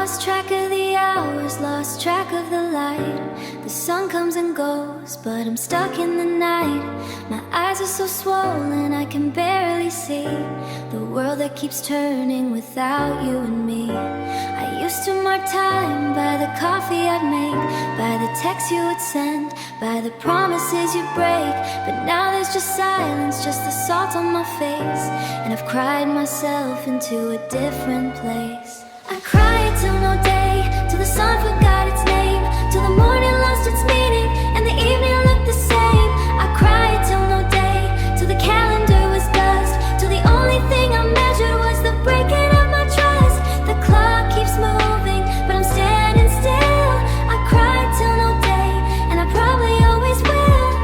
lost track of the hours, lost track of the light. The sun comes and goes, but I'm stuck in the night. My eyes are so swollen I can barely see the world that keeps turning without you and me. I used to mark time by the coffee I'd make, by the texts you would send, by the promises you'd break. But now there's just silence, just the salt on my face, and I've cried myself into a different place. I cried till no day, till the sun forgot its name, till the morning lost its meaning and the evening looked the same. I cried till no day, till the calendar was dust, till the only thing I measured was the breaking of my trust. The clock keeps moving, but I'm standing still. I cried till no day, and I probably always will.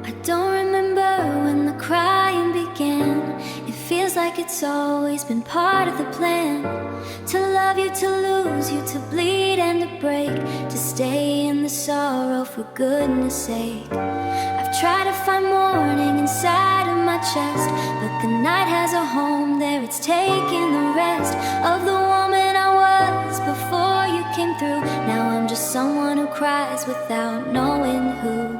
I don't remember when the crying began. It feels like it's always been part of the plan. To love you, to lose you, to bleed and to break, to stay in the sorrow for goodness sake. I've tried to find morning inside of my chest, but the night has a home there, it's taking the rest of the woman I was before you came through. Now I'm just someone who cries without knowing who.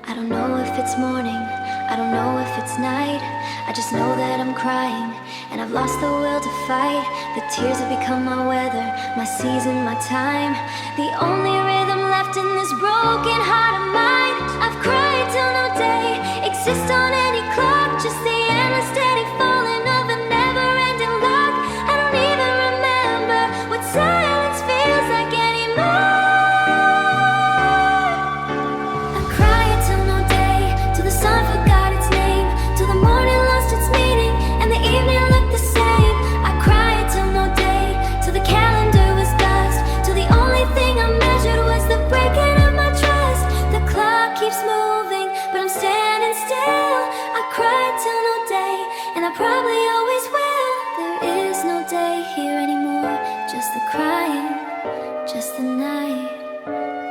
I don't know if it's morning, I don't know if it's night, I just know that I'm crying, and I've lost the will to fight. The tears have become my weather, my season, my time, the only rhythm left in this broken heart of mine. I've cried till no day exists on any clock, just the endless steady falling of a never-ending log. I don't even remember what silence feels like anymore. I cried till no day, till the sun forgot its name, till the morning lost its meaning and the evening looked the same. I cried till no day, till the calendar was dust, till the only thing I measured was the breaking of my trust. The clock keeps moving, but I'm standing still. I cried till no day, and I probably always will. There is no day here anymore, just the crying, just the night,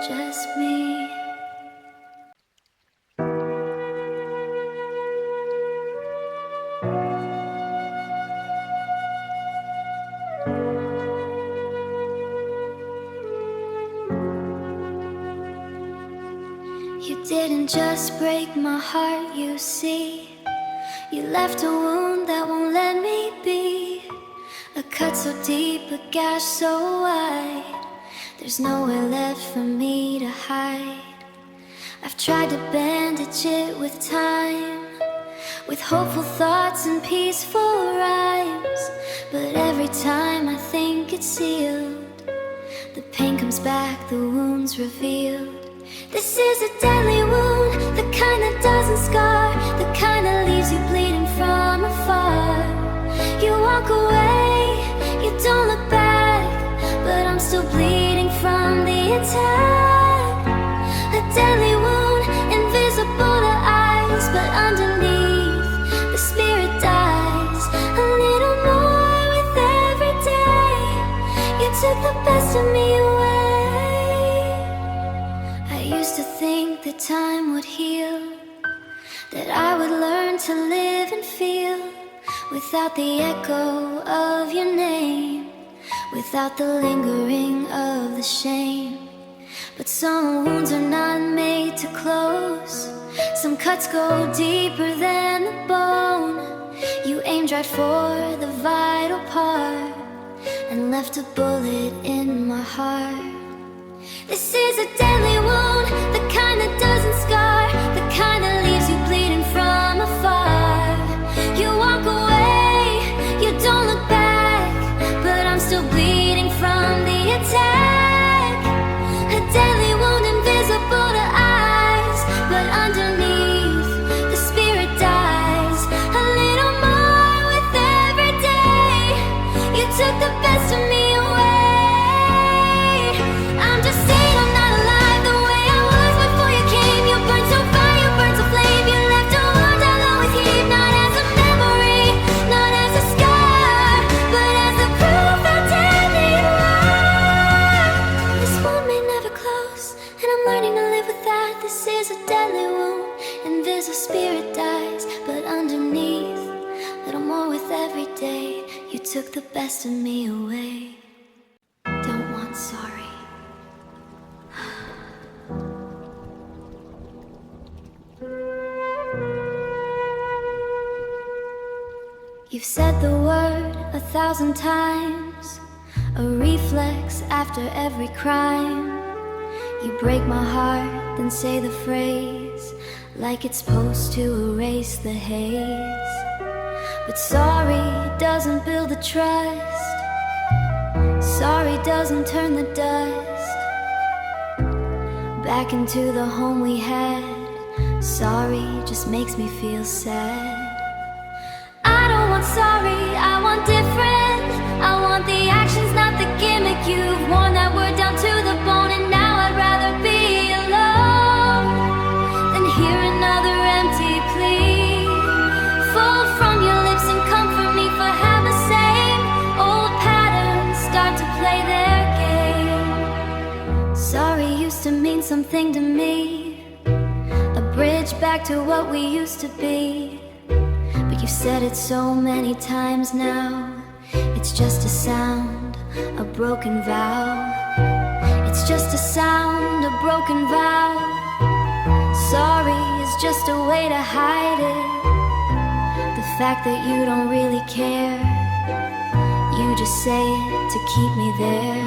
just me. You didn't just break my heart, you see. You left a wound that won't let me be. A cut so deep, a gash so wide, there's nowhere left for me to hide. I've tried to bandage it with time, with hopeful thoughts and peaceful rhymes, but every time I think it's sealed, the pain comes back, the wound's revealed. This is a deadly wound, the kind that doesn't scar, the kind that leaves you bleeding from afar. You walk away, you don't look back, but I'm still bleeding from the attack. A deadly wound, invisible to eyes, but underneath, the spirit dies. A little more with every day, you took the best of me away. I used to think that time would heal, that I would learn to live and feel without the echo of your name, without the lingering of the shame. But some wounds are not made to close, some cuts go deeper than the bone. You aimed right for the vital part and left a bullet in my heart. This is a deadly wound, the kind that doesn't scar, the kind that leaves you bleeding from afar. You walk away, you don't look back, but I'm still bleeding from the attack. A deadly wound, invisible to eyes, but underneath, the spirit dies. A little more with every day, you took the best of me away. I'm just saying I'm not alive the way I was before you came. You burned so fast. took the best of me away. Don't want sorry. You've said the word 1,000 times, a reflex after every crime. You break my heart, then say the phrase like it's supposed to erase the haze. But sorry doesn't build the trust. Sorry doesn't turn the dust back into the home we had. Sorry just makes me feel sad. I don't want sorry, I want different. I want the actions, not the gimmick. You've worn that word down to the bone, and now I'd rather be alone than hear another empty plea fall from your lips and comfort me for how the same old patterns start to play their game. Sorry used to mean something to me, a bridge back to what we used to be. But you've said it so many times now, it's just a sound, a broken vow. It's just a sound, a broken vow. Sorry is just a way to hide it, the fact that you don't really care. You just say it to keep me there.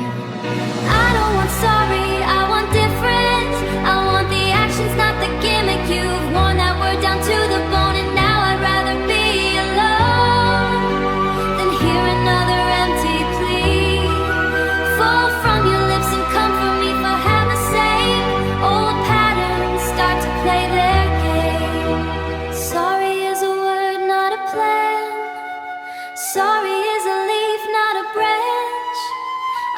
I don't want sorry, I want different. I want the actions, not the gimmick. You've worn that word down to the bone, and now I'd rather be alone than hear another empty plea fall from your lips and comfort me for how the same old patterns start to play their game. Sorry is a word, not a plan. Sorry is a leaf, not a branch.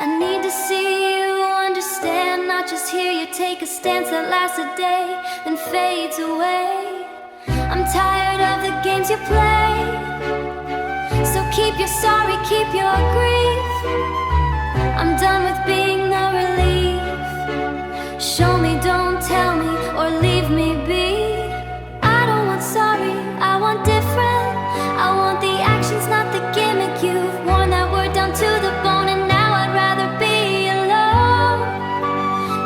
I need to see you understand, not just hear you take a stance that lasts a day then fades away. I'm tired of the games you play, so keep your sorry, keep your grief. I'm done with being the relief. Show me, don't tell me, or leave me be. I don't want sorry, I want different. I want the actions, not the gimmick. You've worn that word down to the bone, and now I'd rather be alone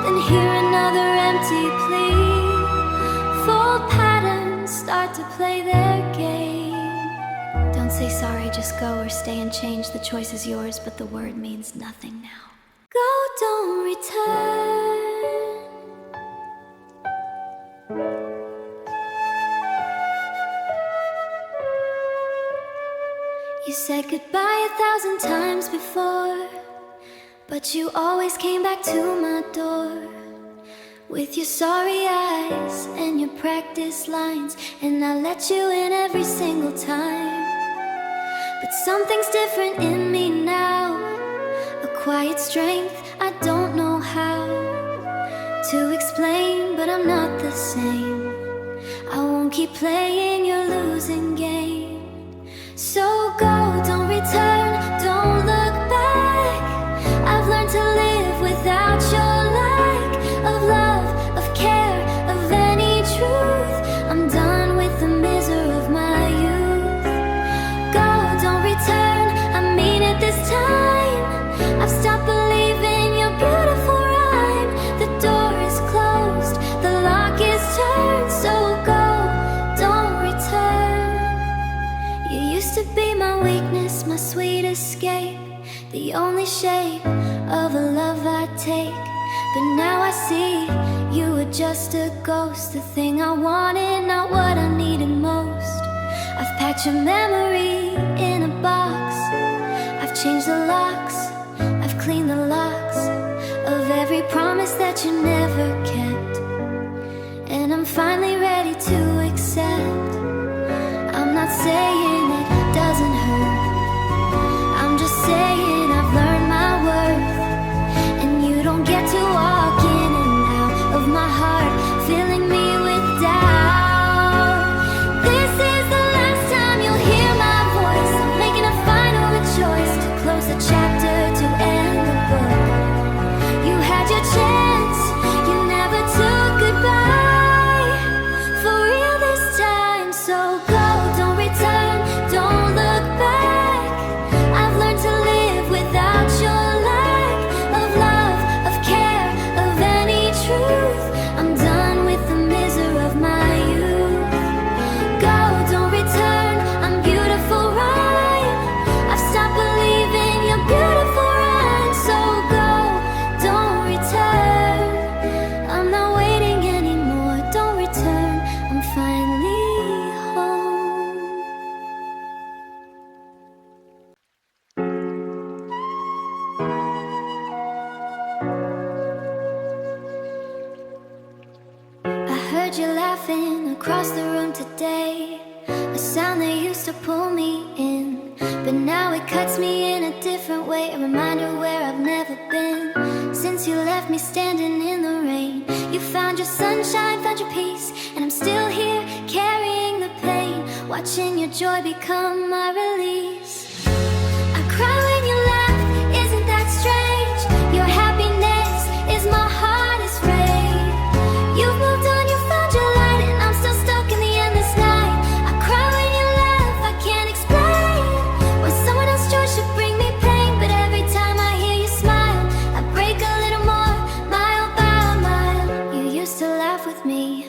than hear another empty plea. Full patterns start to play their game. Don't say sorry, just go, or stay and change. The choice is yours, but the word means nothing now. Go, don't return. You said goodbye 1,000 times before, but you always came back to my door with your sorry eyes and your practice lines, and I let you in every single time. But something's different in me now, a quiet strength, I don't know how to explain, but I'm not the same. I won't keep playing your losing game. So go, don't return, don't look back. I've learned to live without your lack of love, of care, of any truth. I'm done with the misery of my youth. Go, don't return, I mean it this time. I've stopped believing your beautiful rhyme. The door is closed, the lock is turned. So go, don't return. You used to be my weakness, my sweet escape, the only shape of a love I take. But now I see you were just a ghost, the thing I wanted, not what I needed most. I've packed your memory in a box, I've changed the locks, I've cleaned the locks of every promise that you never kept. And I'm finally ready to accept. I'm not saying it doesn't hurt, I'm just saying I've learned my worth. And you don't get to walk in and out of my heart, filling me with doubt. This is the last time you'll hear my voice. I'm making a final choice to close the chapter, to end the book. You had your chance, you never took goodbye. For real this time, so go, don't return. used to pull me in, but now it cuts me in a different way. A reminder where I've never been. Since you left me standing in the rain, you found your sunshine, found your peace, and I'm still here carrying the pain, watching your joy become my release. I cry when you laugh, isn't that strange? Your happiness is my hardest rain. You've moved on, you found your light, and I'm still stuck in the endless night. I cry when you laugh, I can't explain why someone else's joy should bring me pain, but every time I hear you smile, I break a little more, mile by mile. You used to laugh with me,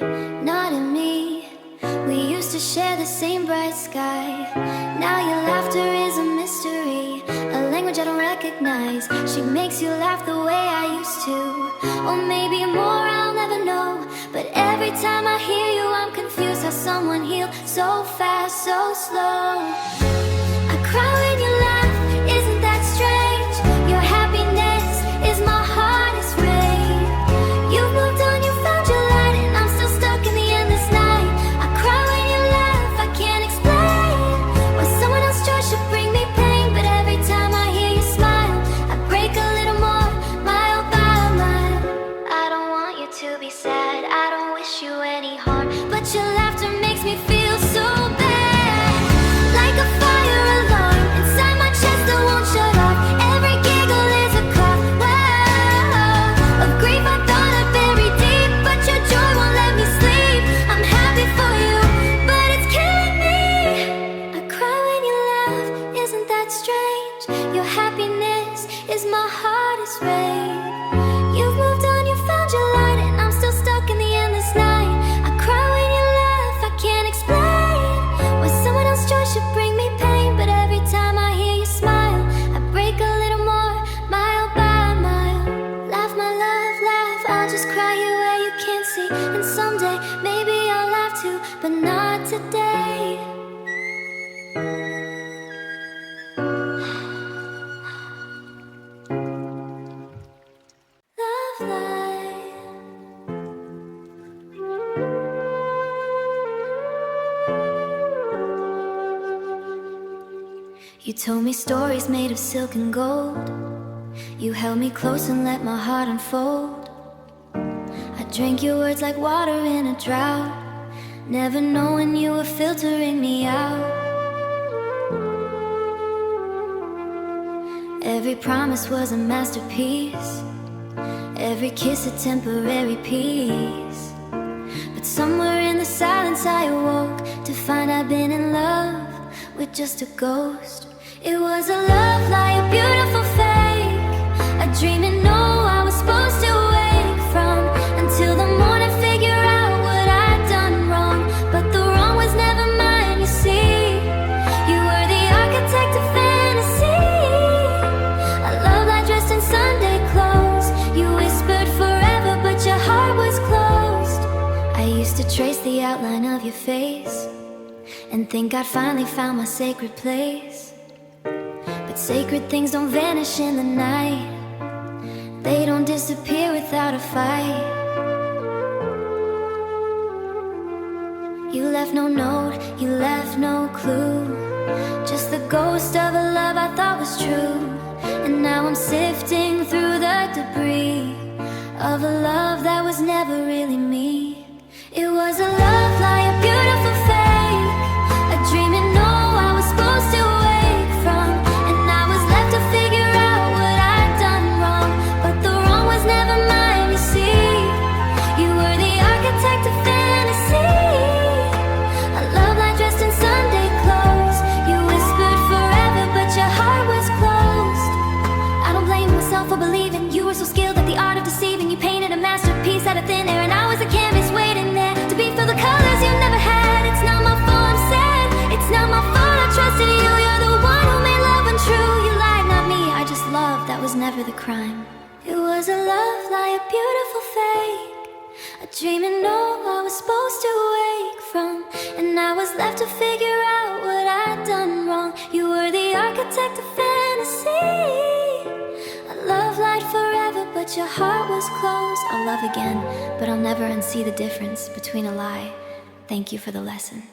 not at me. We used to share the same bright sky. Now your laughter is a mystery, a language I don't recognize. She makes you laugh the way I used to, or maybe more, I'll never know. But every time I hear you, I'm confused how someone healed so fast, so slow. I cry when you laugh, isn't that strange? Your happiness is my hardest rain. You've moved on, you found your light, and I'm still stuck in the endless night. I cry when you laugh, I can't explain why someone else's joy should bring me pain, but every time I hear you smile, I break a little more, mile by mile. I don't want you to be sad, I don't wish you any harm, but your laughter makes me feel so bad. Like a fire alarm inside my chest that won't shut off. Every giggle is a cough, wow, of grief I thought I'd bury deep, but your joy won't let me sleep. I'm happy for you, but it's killing me. I cry when you laugh, isn't that strange? Your happiness is my hardest rain. You've moved on, you found your light, and I'm still stuck in the endless night. I cry when you laugh, I can't explain why someone else's joy should bring me pain, but every time I hear you smile, I break a little more, mile by mile. Laugh, my love, laugh, I'll just cry you where you can't see, and someday maybe I'll laugh too, but not today. Love light. You told me stories made of silk and gold. You held me close and let my heart unfold. I drank your words like water in a drought, never knowing you were filtering me out. Every promise was a masterpiece, every kiss a temporary peace. But somewhere in the silence I awoke to find I'd been in love with just a ghost. It was a love lie, a beautiful fake, a dream and no I was supposed to wake from, until the morning figure out what I'd done wrong. But the wrong was never mine, you see. You were the architect of fantasy, a love lie dressed in Sunday clothes. You whispered forever but your heart was closed. I used to trace the outline of your face and think I'd finally found my sacred place. But sacred things don't vanish in the night, they don't disappear without a fight. You left no note, you left no clue, just the ghost of a love I thought was true. And now I'm sifting through the debris of a love that was never really me. It was a love lie, a beautiful fake, a dream and no I was supposed to wake from, and I was left to figure out what I'd done wrong. But the wrong was never mine, you see. You were the architect of fantasy, a love lie dressed in Sunday clothes. You whispered forever but your heart was closed. I don't blame myself for believing you were so skilled at the art of deceiving. You painted a masterpiece out of thin air, and I was a canvas waiting there to be filled with colors you never had. It's not my fault, I'm sad, it's not my fault, I trusted you. You're the one who made love untrue. You lied, not me, I just loved, that was never the crime. It was a love lie, a beautiful fake, a dream and no I was supposed to wake from, and I was left to figure out what I'd done wrong. You were the architect of fantasy, a love light forever but your heart was closed. I'll love again, but I'll never unsee the difference between a lie. Thank you for the lesson.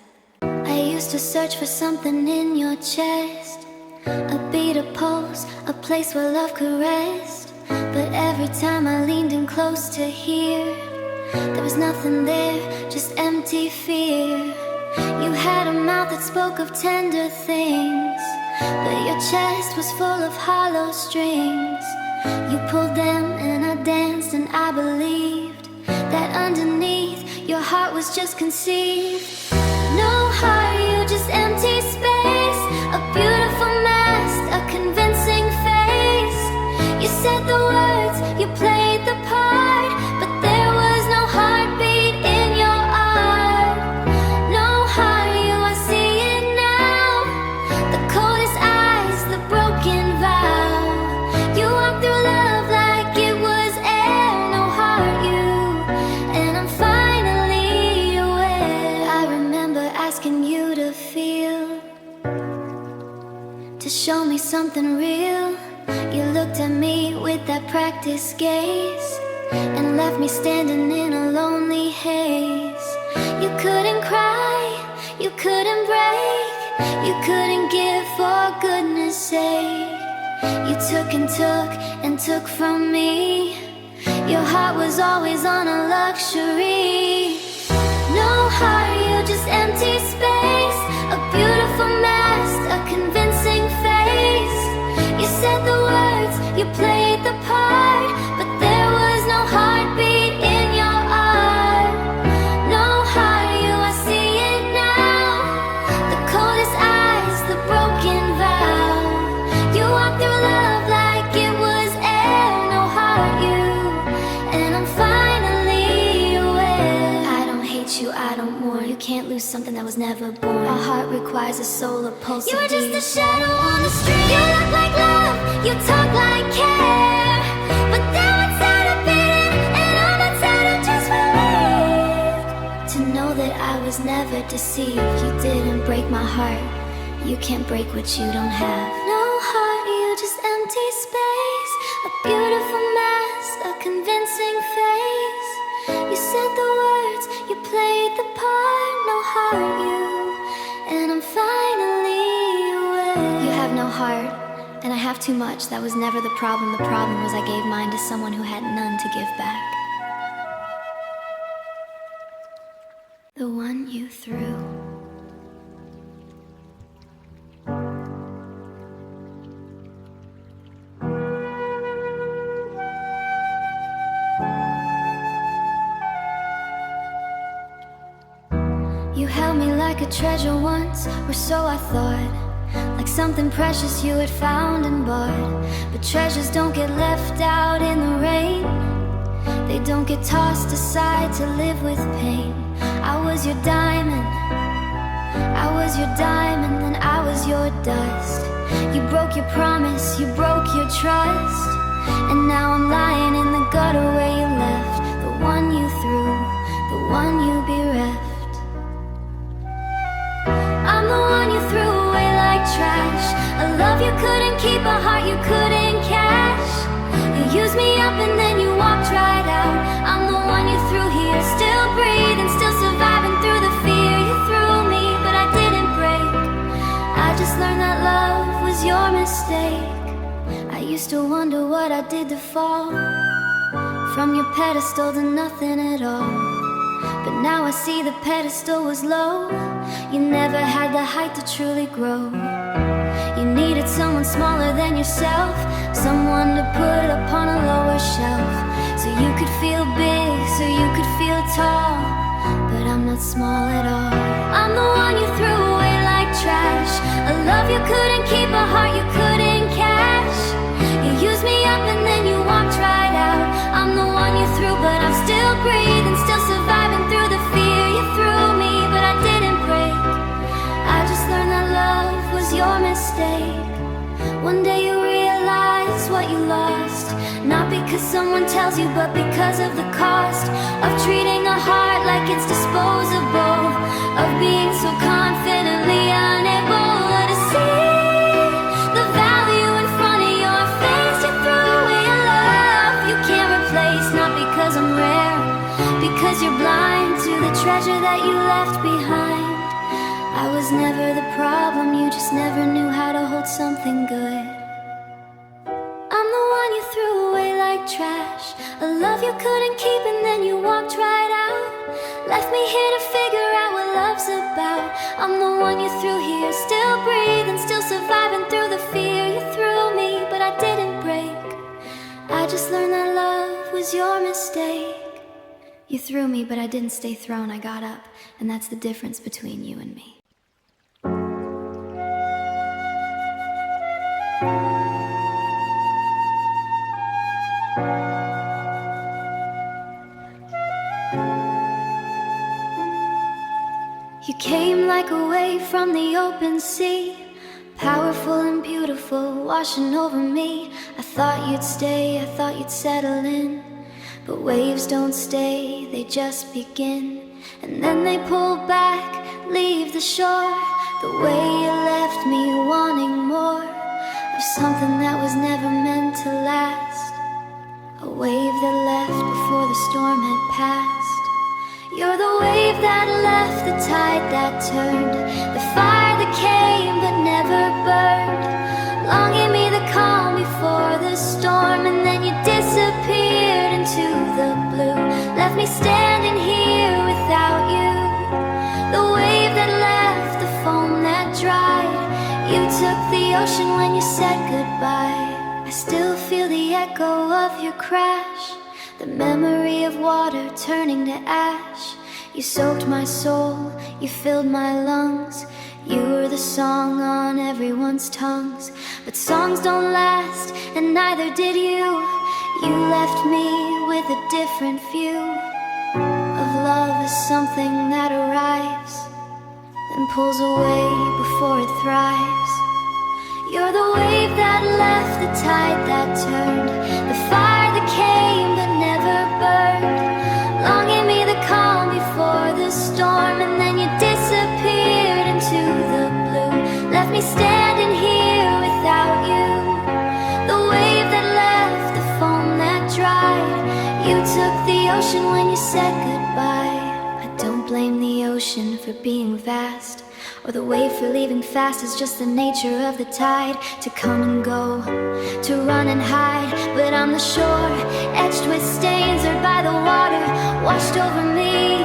I used to search for something in your chest, a beat, a pulse, a place where love could rest. But every time I leaned in close to hear, there was nothing there, just empty fear. You had a mouth that spoke of tender things, but your chest was full of hollow strings. You pulled them and I danced and I believed that underneath your heart was just conceived. No heart, you just empty space, a beautiful mask, a convincing face. You said the words, you played the part, but there was no heartbeat in your art. No heart, you, I see it now, the coldest eyes, the broken vow. You walked through love like it was air. No heart, you, and I'm finally aware. I remember asking you to feel, to show me something real. You looked at me with that practiced gaze and left me standing in a lonely haze. You couldn't cry, you couldn't break, you couldn't give for goodness sake. You took and took from me. Your heart was always on a luxury. No heart, you just empty space, a beautiful mask, a convincing face. You said the words, you played the part, but there was no heartbeat in your art. No heart, you, I see it now, the coldest eyes, the broken vow. You walked through love like it was air. No heart, you, and I'm finally aware. I don't hate you, I don't mourn. You can't lose something that was never born. A heart requires a soul, a pulse. You were just a shadow on the street. You look like love, you talk like care, but then one side of beating and on that side of just relief. To know that I was never deceived. You didn't break my heart, you can't break what you don't have. No heart, you just empty space, a beautiful mask, a convincing face. You said the words, you played the part. No heart, you, and I'm finally aware. You have no heart, and I have too much. That was never the problem. The problem was I gave mine to someone who had none to give back. The one you threw. You held me like a treasure once, or so I thought, like something precious you had found and bought. But treasures don't get left out in the rain, they don't get tossed aside to live with pain. I was your diamond, I was your diamond, and I was your dust. You broke your promise, you broke your trust, and now I'm lying in the gutter where you left. The one you threw, the one you bereft. I'm the one you threw away like trash, a love you couldn't keep, a heart you couldn't cash. You used me up and then you walked right out. I'm the one you threw here, still breathing, still surviving through the fear. You threw me, but I didn't break. I just learned that love was your mistake. I used to wonder what I did to fall from your pedestal to nothing at all. But now I see the pedestal was low. You never had the height to truly grow. You needed someone smaller than yourself, someone to put upon a lower shelf, so you could feel big, so you could feel tall. But I'm not small at all. I'm the one you threw away like trash, a love you couldn't keep, a heart you couldn't cash. You used me up and then you walked right out. I'm the one you threw, but I'm still breathing, still surviving through the fear. You threw me, but I didn't break. I just learned that love was your mistake. One day you realize what you lost, not because someone tells you, but because of the cost of treating a heart like it's disposable, of being so confidently unable to see the value in front of your face. You threw away a love you can't replace, not because I'm rare, because you're blind to the treasure that you left behind. I was was never the problem, you just never knew how to hold something good. I'm the one you threw away like trash, a love you couldn't keep and then you walked right out. Left me here to figure out what love's about. I'm the one you threw here, still breathing, still surviving through the fear. You threw me, but I didn't break. I just learned that love was your mistake. You threw me, but I didn't stay thrown, I got up. And that's the difference between you and me. You came like a wave from the open sea, powerful and beautiful, washing over me. I thought you'd stay, I thought you'd settle in, but waves don't stay, they just begin. And then they pull back, leave the shore, the way you left me wanting more of something that was never meant to last. A wave that left before the storm had passed. You're the wave that left, the tide that turned, the fire that came but never burned, longing me the calm before the storm. And then you disappeared into the blue, left me standing here without you. The wave that left, the foam that dried, you took the ocean when you said goodbye. I still feel the echo of your crash, the memory of water turning to ash. You soaked my soul, you filled my lungs. You were the song on everyone's tongues. But songs don't last, and neither did you. You left me with a different view of love as something that arrives, then pulls away before it thrives. You're the wave that left, the tide that turned, the fire that came but never burned, longing me the calm before the storm. And then you disappeared into the blue, left me standing here without you. The wave that left, the foam that dried, you took the ocean when you said goodbye. I don't blame the ocean for being vast, or the wave for leaving fast. Is just the nature of the tide, to come and go, to run and hide. But I'm the shore, etched with stains, or by the water washed over me,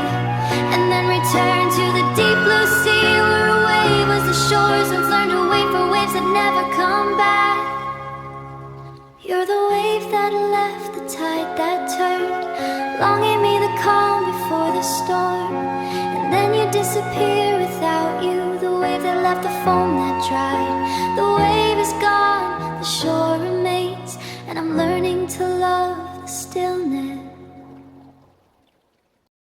and then return to the deep blue sea, where a wave was the shores once learned to wait for waves that never come back. You're the wave that left, the tide that turned, longing me the calm before the storm. And then you disappear without you, the wave that left, the foam that dried, the